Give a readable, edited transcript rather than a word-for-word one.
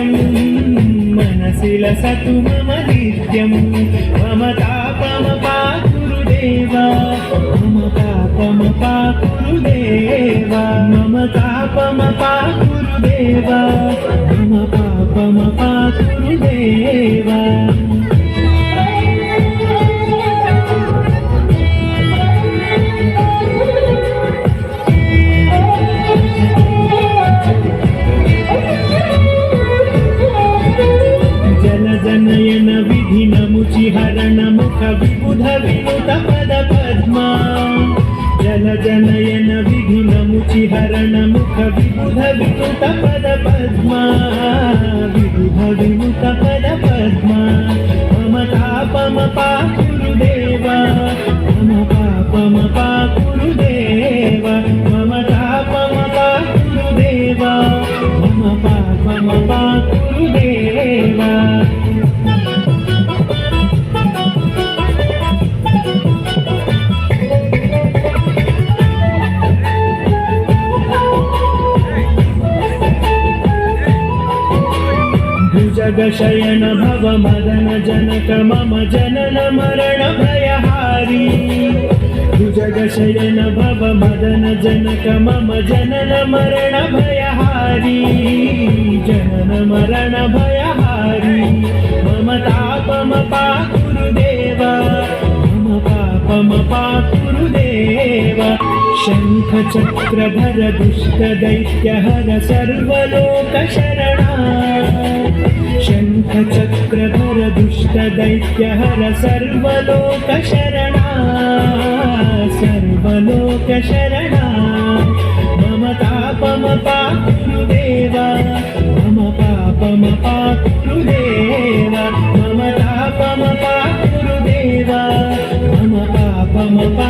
नित्यं मनसि लसतु मम नित्यं मम तापमपा गुरुदेवा मम तापमपा गुरुदेवा मम तापमपा गुरुदेवा मम पापमपा गुरुदेवा जनयन विधिनमुचिहरण मुख विबुध विनुत पद पद्मा जल जनयन विधिनमुचिहरण मुख विबुध विनुत पद पद्मा विबुध विनुत पद पद्मा मम तापमपा गुरुदेवा मम पापमपा गुरुदेवा मम तापमपा गुरुदेवा मम पापमपा गुरुदेवा जगशयन भव मदन जनक मम जनन मरण भयहारी भुजगशयन भव मदन जनक मम जनन मरण भयहारी जनन मरण भयहारी मम तापमपा गुरुदेवा मम पापमपा गुरुदेवा शंख चक्रधर दुष्ट दैत्य हर सर्वलोक शरणा शंख चक्रधर दुष्ट दैत्य हर सर्वलोक शरणा सर्वलोक शरणा मम तापमपा गुरुदेवा मम पापमपा गुरुदेवा मम तापमपा गुरुदेवा मम पापमपा